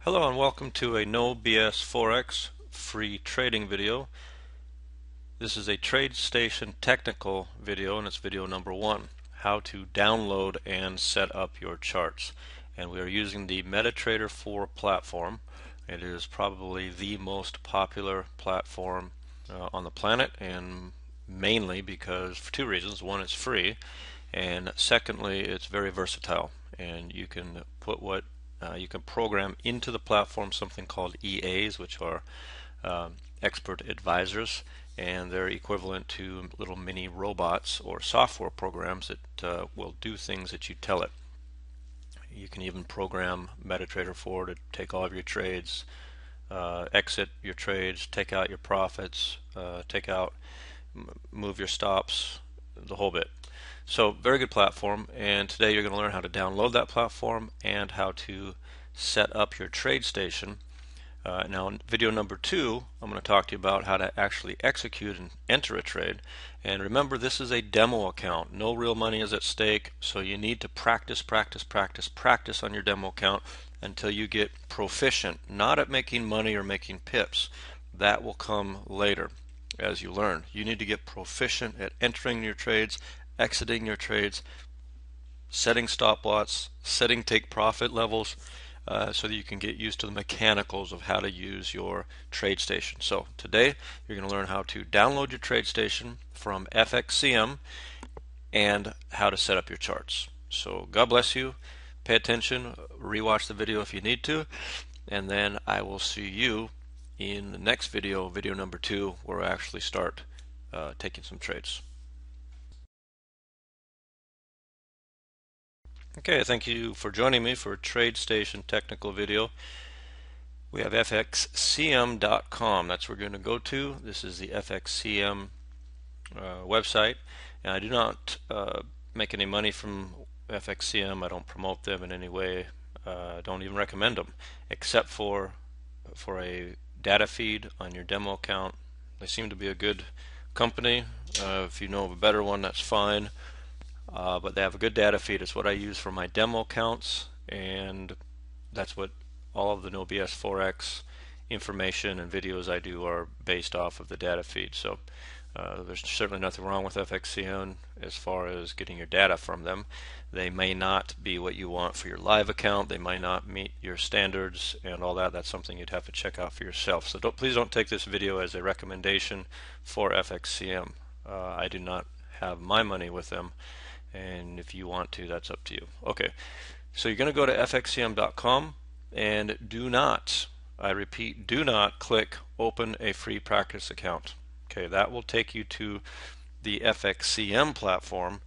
Hello and welcome to a No BS Forex free trading video. This is a TradeStation technical video and it's video number 1, how to download and set up your charts. And we are using the Metatrader 4 platform. It is probably the most popular platform on the planet, and mainly because for two reasons. One, it's free, and secondly, it's very versatile, and you can put you can program into the platform something called EAs, which are expert advisors, and they're equivalent to little mini robots or software programs that will do things that you tell it. You can even program Metatrader 4 to take all of your trades, exit your trades, take out your profits, move your stops, the whole bit. So very good platform, and today you're going to learn how to download that platform and how to set up your TradeStation. Now in video number 2, I'm going to talk to you about how to actually execute and enter a trade. And remember, this is a demo account. No real money is at stake, so you need to practice on your demo account until you get proficient, not at making money or making pips. That will come later as you learn. You need to get proficient at entering your trades, exiting your trades, setting stop loss, setting take profit levels, so that you can get used to the mechanicals of how to use your TradeStation. So today you're going to learn how to download your TradeStation from FXCM and how to set up your charts. So God bless you. Pay attention, rewatch the video if you need to, and then I will see you in the next video, video number 2, where I actually start taking some trades. Okay, thank you for joining me for a TradeStation technical video. We have fxcm.com. That's where we're going to go to. This is the FXCM website, and I do not make any money from FXCM. I don't promote them in any way. I don't even recommend them, except for a data feed on your demo account. They seem to be a good company. If you know of a better one, that's fine. But they have a good data feed. It's what I use for my demo accounts, and that's what all of the No BS Forex information and videos I do are based off of the data feed. So there's certainly nothing wrong with FXCM as far as getting your data from them. They may not be what you want for your live account. They might not meet your standards and all that. That's something you'd have to check out for yourself. So please don't take this video as a recommendation for FXCM. I do not have my money with them, and if you want to, that's up to you. Okay, so you're going to go to fxcm.com and do not, I repeat, do not click open a free practice account. Okay, that will take you to the FXCM platform,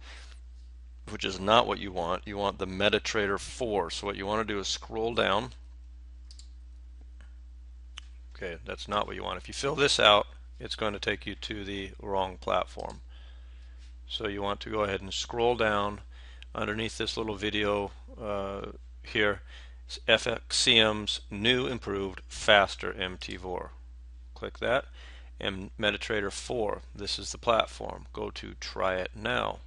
which is not what you want. You want the Metatrader 4. So what you want to do is scroll down. Okay, that's not what you want. If you fill this out, it's going to take you to the wrong platform. So you want to go ahead and scroll down underneath this little video here. It's FXCM's new, improved, faster MT4. Click that, and Metatrader 4. This is the platform. Go to Try It Now.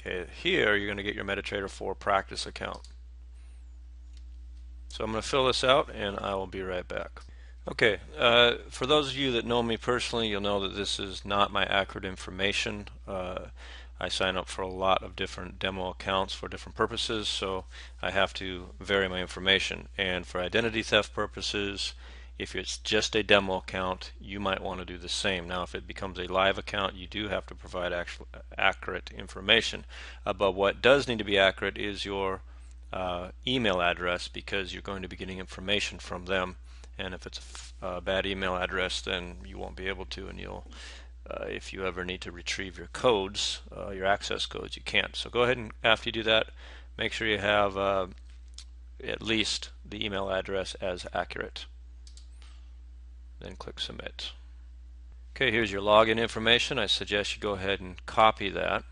Okay, here you're going to get your Metatrader 4 practice account. So I'm going to fill this out, and I will be right back. Okay, for those of you that know me personally, you'll know that this is not my accurate information. I sign up for a lot of different demo accounts for different purposes, so I have to vary my information. And for identity theft purposes, if it's just a demo account, you might want to do the same. Now, if it becomes a live account, you do have to provide actual accurate information. But what does need to be accurate is your email address, because you're going to be getting information from them. And if it's a bad email address, then you won't be able to, and you'll, if you ever need to retrieve your codes, your access codes, you can't. So go ahead and after you do that, make sure you have at least the email address as accurate. Then click Submit. Okay, here's your login information. I suggest you go ahead and copy that.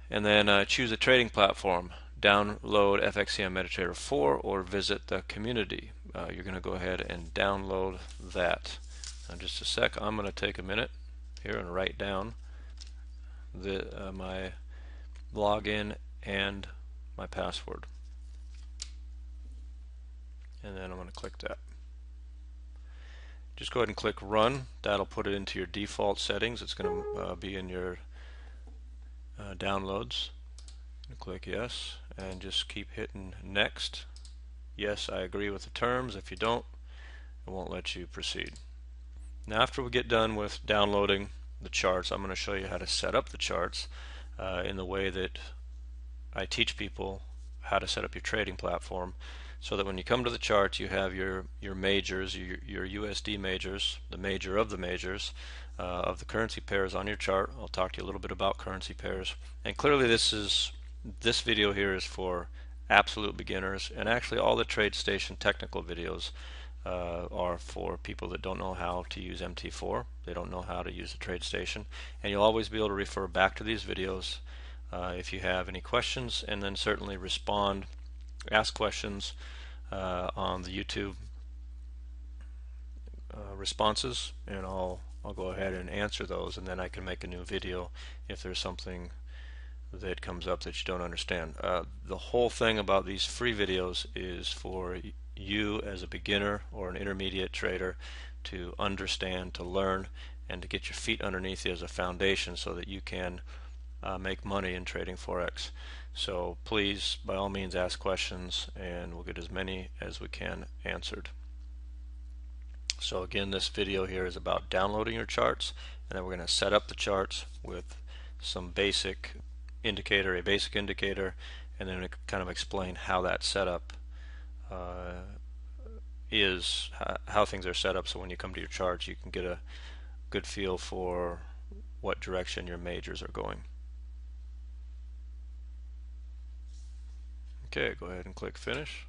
And then choose a trading platform. Download FXCM Metatrader 4 or visit the community. You're going to go ahead and download that. Now just a sec, I'm going to take a minute here and write down my login and my password. And then I'm going to click that. Just go ahead and click Run. That'll put it into your default settings. It's going to be in your downloads. Click Yes, and just keep hitting Next. Yes, I agree with the terms. If you don't, it won't let you proceed. Now, after we get done with downloading the charts, I'm going to show you how to set up the charts in the way that I teach people how to set up your trading platform, so that when you come to the charts, you have your majors, your USD majors, the major of the majors of the currency pairs on your chart. I'll talk to you a little bit about currency pairs. And clearly this video here is for absolute beginners, and actually all the TradeStation technical videos are for people that don't know how to use MT4. They don't know how to use the TradeStation, and you'll always be able to refer back to these videos if you have any questions, and then certainly ask questions on the YouTube responses, and I'll go ahead and answer those, and then I can make a new video if there's something that comes up that you don't understand. The whole thing about these free videos is for you as a beginner or an intermediate trader to understand, to learn, and to get your feet underneath you as a foundation so that you can make money in trading Forex. So please, by all means, ask questions, and we'll get as many as we can answered. So again, this video here is about downloading your charts, and then we're going to set up the charts with some basic indicator, and then kind of explain how that setup is, how things are set up, so when you come to your charts you can get a good feel for what direction your majors are going. Okay, go ahead and click Finish.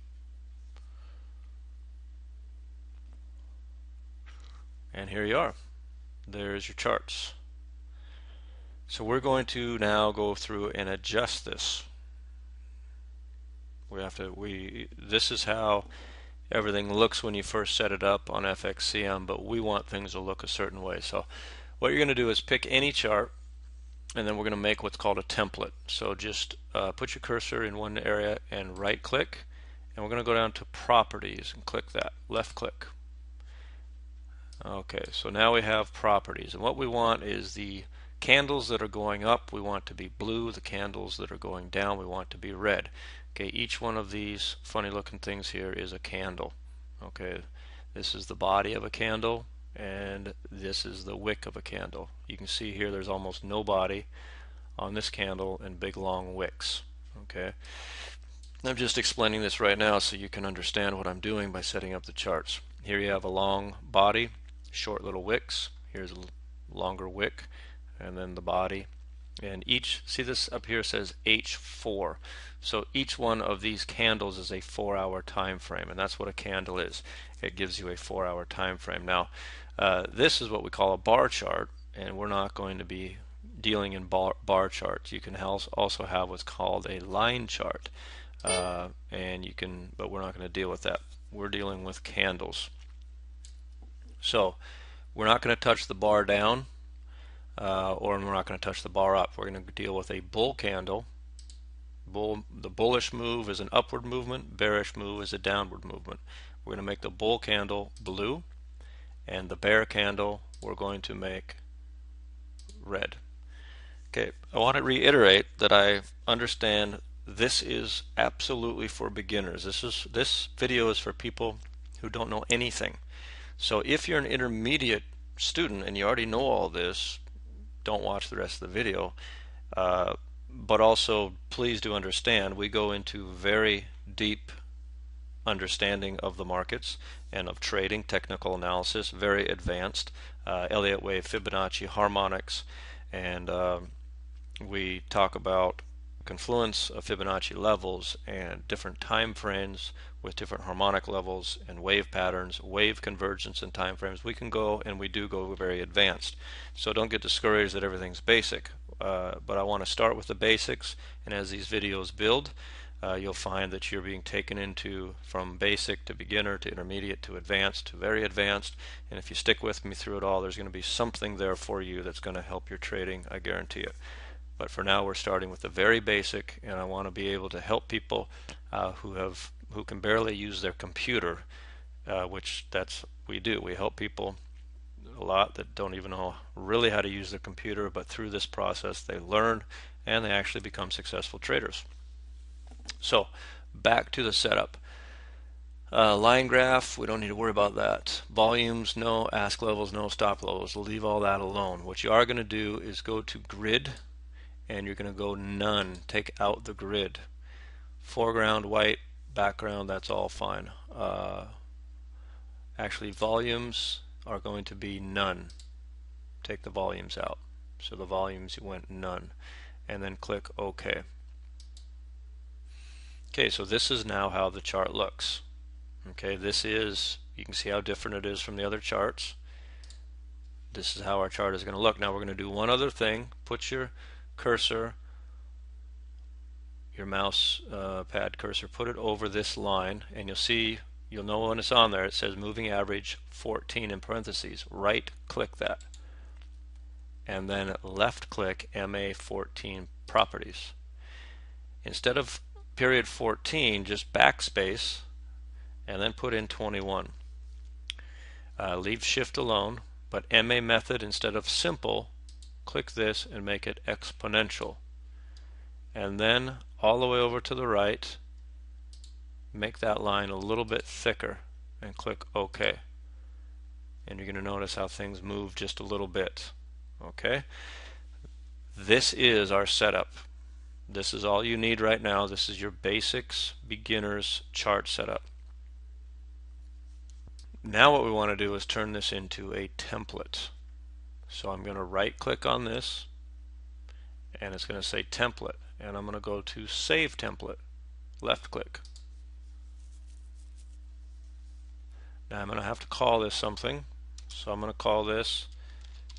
And here you are. There's your charts. So we're going to now go through and adjust this. This is how everything looks when you first set it up on FXCM, but we want things to look a certain way. So what you're going to do is pick any chart, and then we're going to make what's called a template. So just put your cursor in one area and right click, and we're going to go down to Properties and click that, left click. Okay, so now we have properties, and what we want is the candles that are going up, we want to be blue. The candles that are going down, we want to be red. Okay, each one of these funny looking things here is a candle. Okay, this is the body of a candle, and this is the wick of a candle. You can see here there's almost no body on this candle and big long wicks. Okay, I'm just explaining this right now so you can understand what I'm doing by setting up the charts. Here you have a long body, short little wicks. Here's a longer wick, and then the body. And see this up here says H4. So each one of these candles is a 4-hour time frame, and that's what a candle is. It gives you a 4-hour time frame. Now, this is what we call a bar chart, and we're not going to be dealing in bar charts. You can also have what's called a line chart, but we're not going to deal with that. We're dealing with candles. So we're not going to touch the bar down, or we're not going to touch the bar up. We're going to deal with a bull candle. The bullish move is an upward movement, bearish move is a downward movement. We're going to make the bull candle blue, and the bear candle we're going to make red. Okay, I want to reiterate that I understand this is absolutely for beginners. This video is for people who don't know anything. So if you're an intermediate student and you already know all this, don't watch the rest of the video. But also, please do understand, we go into very deep understanding of the markets and of trading, technical analysis, very advanced, Elliott wave, Fibonacci, harmonics, and we talk about confluence of Fibonacci levels and different time frames with different harmonic levels and wave patterns, wave convergence and time frames. We can go, and we do go, very advanced. So don't get discouraged that everything's basic. But I want to start with the basics, and as these videos build, you'll find that you're being taken into from basic to beginner to intermediate to advanced to very advanced, and if you stick with me through it all, there's going to be something there for you that's going to help your trading, I guarantee it. But for now, we're starting with the very basic, and I want to be able to help people who can barely use their computer, which we do. We help people a lot that don't even know really how to use their computer, but through this process they learn and they actually become successful traders. So back to the setup. Line graph, we don't need to worry about that. Volumes, no. Ask levels, no. Stop levels, we'll leave all that alone. What you are going to do is go to grid, and you're going to go none. Take out the grid. Foreground, white, background, that's all fine. Actually, volumes are going to be none. Take the volumes out. So the volumes went none. And then click OK. Okay, so this is now how the chart looks. Okay, you can see how different it is from the other charts. This is how our chart is going to look. Now we're going to do one other thing. Put your cursor, your mouse pad cursor, put it over this line, and you'll know when it's on there. It says moving average 14 in parentheses. Right click that, and then left click MA14 properties. Instead of period 14, just backspace and then put in 21. Leave shift alone, but MA method, instead of simple, click this and make it exponential. And then all the way over to the right, make that line a little bit thicker and click OK. And you're going to notice how things move just a little bit. Okay? This is our setup. This is all you need right now. This is your basics beginners chart setup. Now what we want to do is turn this into a template. So I'm going to right click on this, and it's going to say template, and I'm going to go to save template. Left click. Now I'm going to have to call this something, so I'm going to call this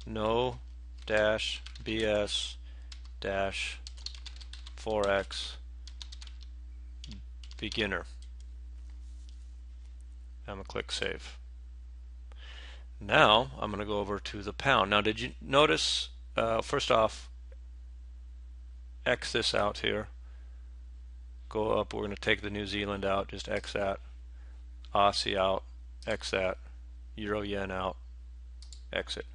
no dash BS dash Forex beginner. I'm going to click save. Now I'm going to go over to the pound. Now did you notice, first off, X this out here. Go up, we're going to take the New Zealand out, just X that. Aussie out, X that. Euro yen out, exit.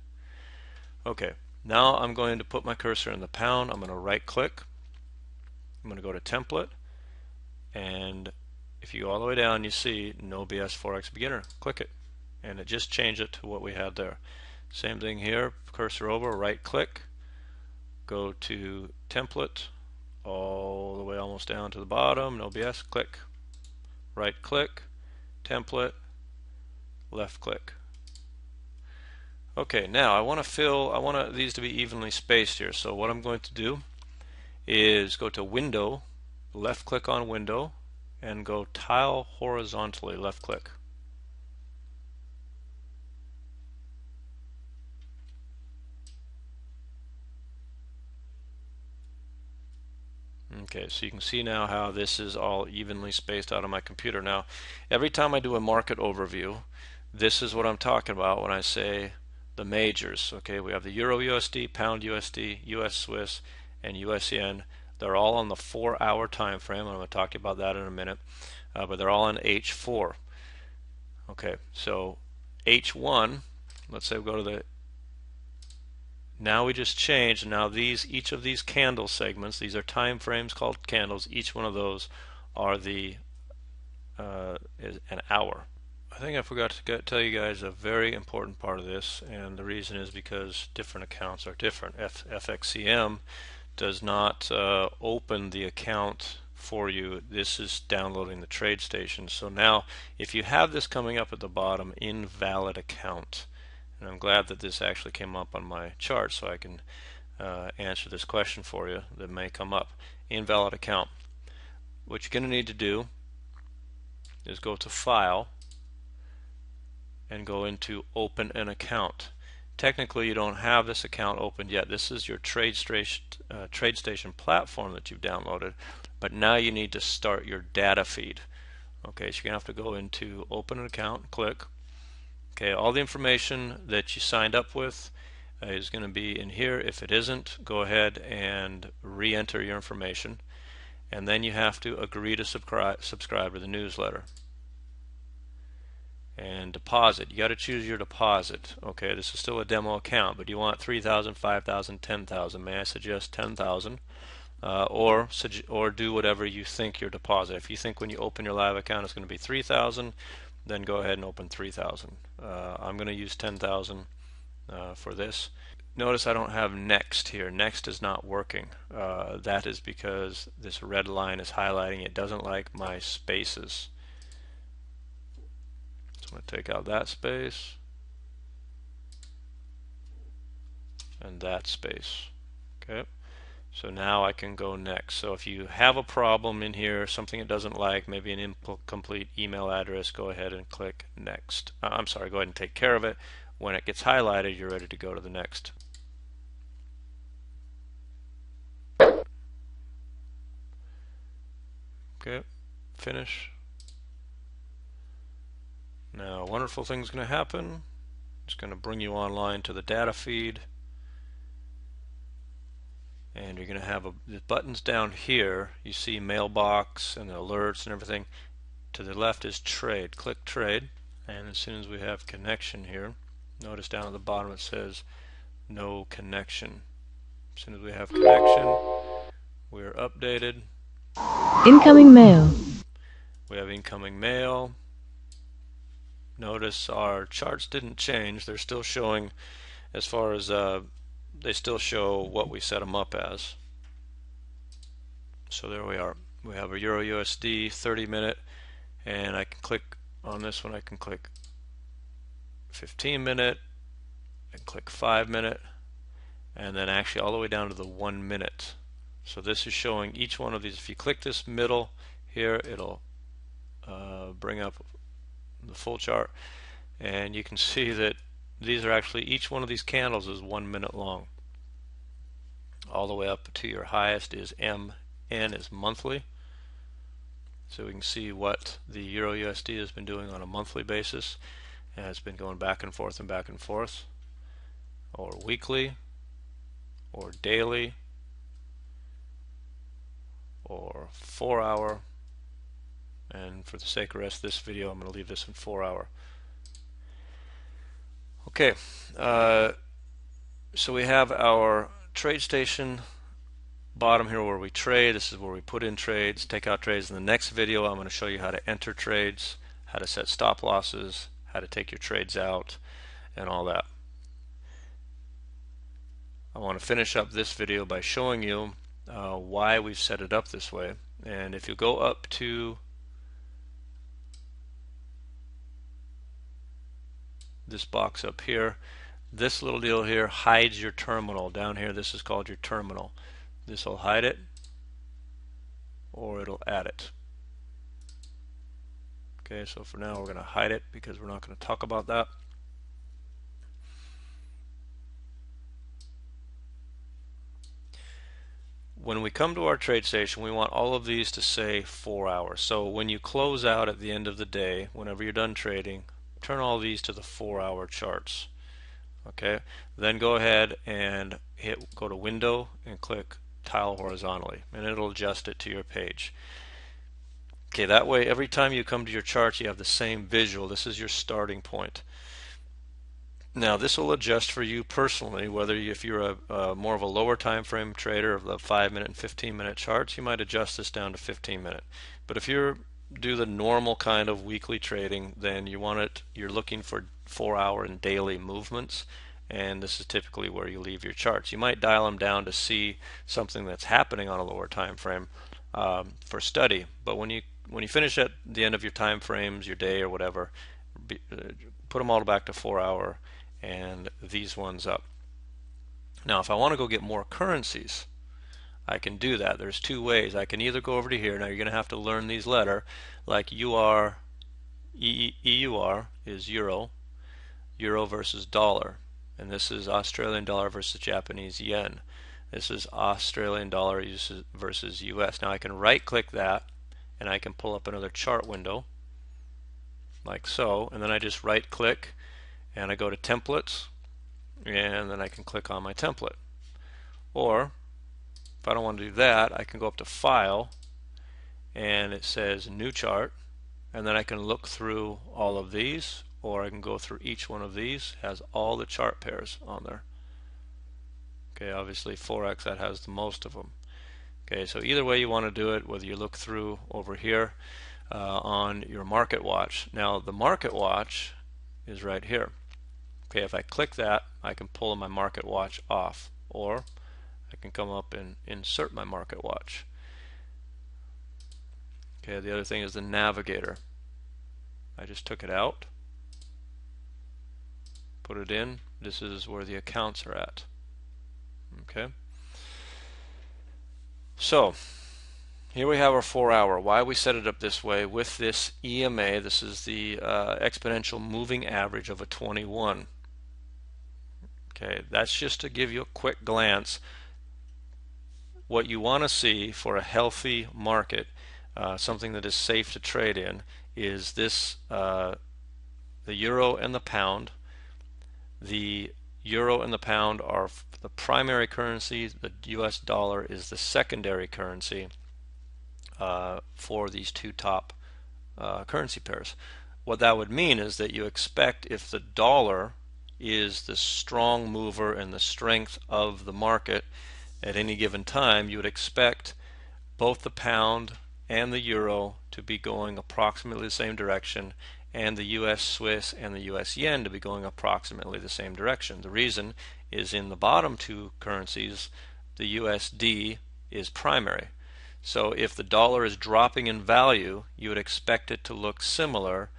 Okay, now I'm going to put my cursor in the pound. I'm going to right click. I'm going to go to template, and if you go all the way down, you see no BS Forex beginner. Click it, and it just changed it to what we had there. Same thing here, cursor over, right click, go to template, all the way almost down to the bottom, no BS, click, right click, template, left click. Okay, now I want these to be evenly spaced here. So what I'm going to do is go to window, left click on window, and go tile horizontally, left click. Okay, so you can see now how this is all evenly spaced out on my computer. Now, every time I do a market overview, this is what I'm talking about when I say the majors. Okay, we have the Euro USD, Pound USD, US Swiss, and US Yen. They're all on the 4-hour time frame. I'm going to talk to you about that in a minute, but they're all on H4. Okay, so H1, let's say we go to the, now we just changed. Now each of these candle segments, these are time frames called candles. Each one of those are is an hour. I think I forgot to tell you guys a very important part of this, and the reason is because different accounts are different. FXCM does not open the account for you. This is downloading the TradeStation. So now if you have this coming up at the bottom, invalid account, and I'm glad that this actually came up on my chart so I can answer this question for you that may come up. Invalid account. What you're going to need to do is go to File and go into Open an Account. Technically you don't have this account opened yet. This is your TradeStation platform that you've downloaded, but now you need to start your data feed. Okay, so you're going to have to go into Open an Account, click. Okay, all the information that you signed up with, is going to be in here. If it isn't, go ahead and re-enter your information, and then you have to agree to subscribe to the newsletter. And deposit, you got to choose your deposit. Okay, this is still a demo account, but you want 3,000, 5,000, 10,000. May I suggest 10,000? Or do whatever you think your deposit. If you think when you open your live account it's going to be 3,000, then go ahead and open 3,000. I'm going to use 10,000 for this. Notice I don't have next here. Next is not working. That is because this red line is highlighting. It doesn't like my spaces. So I'm going to take out that space and that space. Okay. So now I can go next. So if you have a problem in here, something it doesn't like, maybe an incomplete email address, go ahead and click next. Go ahead and take care of it. When it gets highlighted, you're ready to go to the next. Okay, finish. Now, a wonderful thing's going to happen. It's going to bring you online to the data feed. And you're going to have the buttons down here. You see mailbox and the alerts and everything. To the left is trade. Click trade, and as soon as we have connection here, notice down at the bottom it says no connection. As soon as we have connection, we're updated. Incoming mail. We have incoming mail. Notice our charts didn't change. They're still showing, as far as they still show what we set them up as. So there we are. We have a Euro USD 30-minute, and I can click on this one. I can click 15-minute, and click 5-minute, and then actually all the way down to the 1 minute. So this is showing each one of these. If you click this middle here, it'll bring up the full chart, and you can see that these are actually, each one of these candles is 1 minute long. All the way up to your highest is MN is monthly. So we can see what the Euro USD has been doing on a monthly basis, and it's been going back and forth, or weekly, or daily, or 4 hour. And for the sake of the rest of this video, I'm going to leave this in 4 hour. Okay, so we have our TradeStation bottom here where we trade. This is where we put in trades, take out trades. In the next video, I'm going to show you how to enter trades, how to set stop losses, how to take your trades out, and all that. I want to finish up this video by showing you why we've set it up this way. And if you go up to this box up here, this little deal here hides your terminal. Down here, this is called your terminal. This will hide it, or it'll add it. Okay, so for now we're going to hide it because we're not going to talk about that. When we come to our TradeStation, we want all of these to say 4 hours. So when you close out at the end of the day, whenever you're done trading, turn all these to the 4 hour charts. Okay, then go ahead and go to Window and click Tile Horizontally, and it'll adjust it to your page. Okay, that way every time you come to your charts you have the same visual. This is your starting point. Now this will adjust for you personally, whether if you're a more of a lower time frame trader of the 5-minute and 15-minute charts, you might adjust this down to 15-minute. But if you're do the normal kind of weekly trading, then you're looking for 4 hour and daily movements, and this is typically where you leave your charts. You might dial them down to see something that's happening on a lower time frame for study, but when you finish at the end of your time frames, your day or whatever, put them all back to 4 hour and these ones up. Now if I want to go get more currencies, I can do that. There's two ways. I can either go over to here. Now you're going to have to learn these letters, like EUR is euro, euro versus dollar, and this is Australian dollar versus Japanese yen. This is Australian dollar versus US. Now I can right click that and I can pull up another chart window like so, and then I just right click and I go to templates, and then I can click on my template. Or if I don't want to do that, I can go up to File, and it says New Chart, and then I can look through all of these, or I can go through each one of these. It has all the chart pairs on there. Okay, obviously Forex, that has the most of them. Okay, so either way you want to do it, whether you look through over here on your Market Watch. Now the Market Watch is right here. Okay, if I click that, I can pull my Market Watch off, or I can come up and insert my Market Watch. Okay, the other thing is the navigator. I just took it out, put it in. This is where the accounts are at. Okay, so here we have our 4-hour. Why we set it up this way with this EMA. This is the exponential moving average of a 21. Okay, that's just to give you a quick glance. What you want to see for a healthy market, something that is safe to trade in, is this the euro and the pound. The euro and the pound are the primary currency. The US dollar is the secondary currency for these two top currency pairs. What that would mean is that you expect, if the dollar is the strong mover and the strength of the market at any given time, you would expect both the pound and the euro to be going approximately the same direction, and the US Swiss and the US yen to be going approximately the same direction. The reason is in the bottom two currencies, the USD is primary. So if the dollar is dropping in value, you would expect it to look similar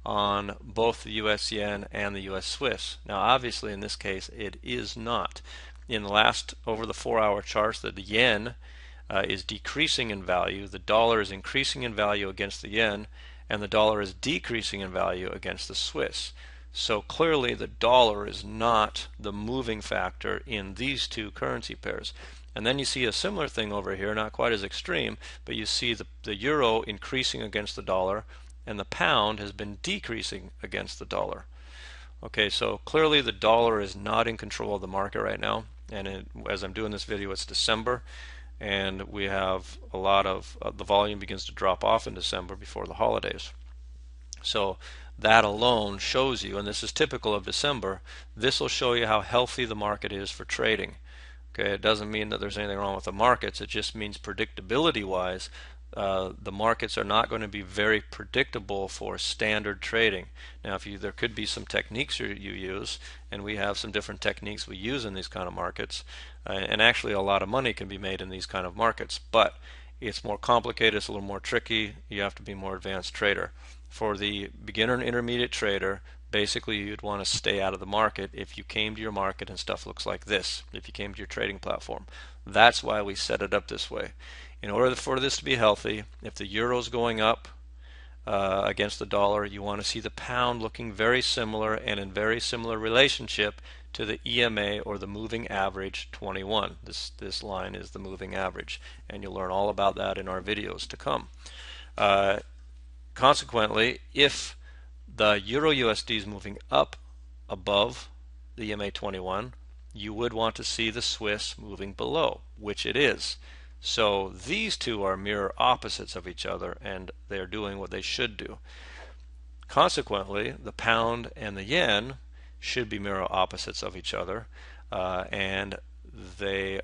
on both the US yen and the US Swiss. Now obviously in this case it is not. In the last, over the 4-hour charts, the yen is decreasing in value, the dollar is increasing in value against the yen, and the dollar is decreasing in value against the Swiss. So clearly the dollar is not the moving factor in these two currency pairs. And then you see a similar thing over here, not quite as extreme, but you see the euro increasing against the dollar, and the pound has been decreasing against the dollar. Okay, so clearly the dollar is not in control of the market right now, and as I'm doing this video, it's December, and we have a lot of the volume begins to drop off in December before the holidays. So that alone shows you, and this is typical of December, this will show you how healthy the market is for trading. Okay, it doesn't mean that there's anything wrong with the markets, it just means predictability wise, the markets are not going to be very predictable for standard trading. Now there could be some techniques you use, and we have some different techniques we use in these kind of markets, and actually a lot of money can be made in these kind of markets, but it's more complicated, it's a little more tricky, you have to be a more advanced trader. For the beginner and intermediate trader, basically you'd want to stay out of the market if you came to your market and stuff looks like this, if you came to your trading platform. That's why we set it up this way. In order for this to be healthy, if the euro's going up against the dollar, you want to see the pound looking very similar and in very similar relationship to the EMA, or the moving average 21. This line is the moving average, and you'll learn all about that in our videos to come. Consequently, if the Euro USD is moving up above the EMA 21, you would want to see the Swiss moving below, which it is. So these two are mirror opposites of each other, and they're doing what they should do. Consequently, the pound and the yen should be mirror opposites of each other, and they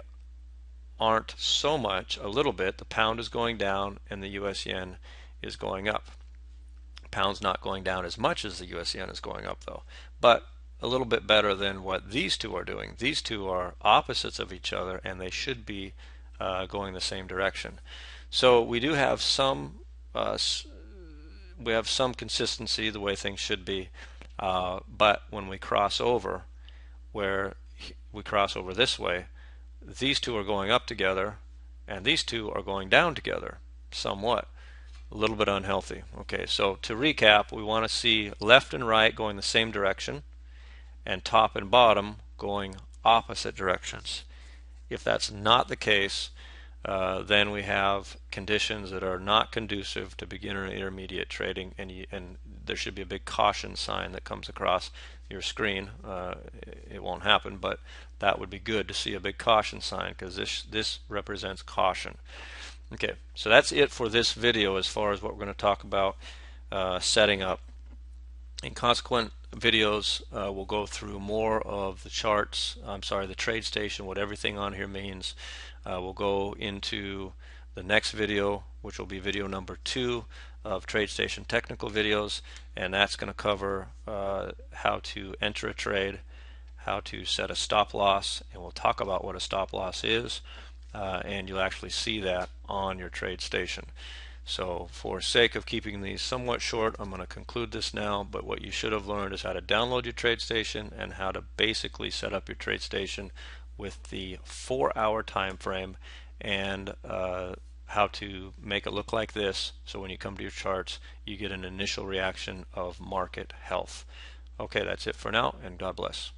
aren't so much. A little bit. The pound is going down and the US yen is going up. Pound's not going down as much as the US yen is going up though, but a little bit better than what these two are doing. These two are opposites of each other, and they should be going the same direction. So we do have some consistency the way things should be, but when we cross over, where we cross over this way, these two are going up together and these two are going down together somewhat. A little bit unhealthy. Okay, so to recap, we want to see left and right going the same direction and top and bottom going opposite directions. If that's not the case, then we have conditions that are not conducive to beginner and intermediate trading, and there should be a big caution sign that comes across your screen, it won't happen, but that would be good to see a big caution sign, because this represents caution. Okay, so that's it for this video as far as what we're going to talk about setting up. In consequent videos, we'll go through more of the charts, the trade station, what everything on here means. We'll go into the next video, which will be video number 2 of TradeStation technical videos, and that's going to cover how to enter a trade, how to set a stop loss, and we'll talk about what a stop loss is, and you'll actually see that on your TradeStation. So for sake of keeping these somewhat short, I'm going to conclude this now, but what you should have learned is how to download your TradeStation and how to basically set up your TradeStation with the 4-hour time frame, and how to make it look like this, so when you come to your charts you get an initial reaction of market health. Okay, that's it for now, and God bless.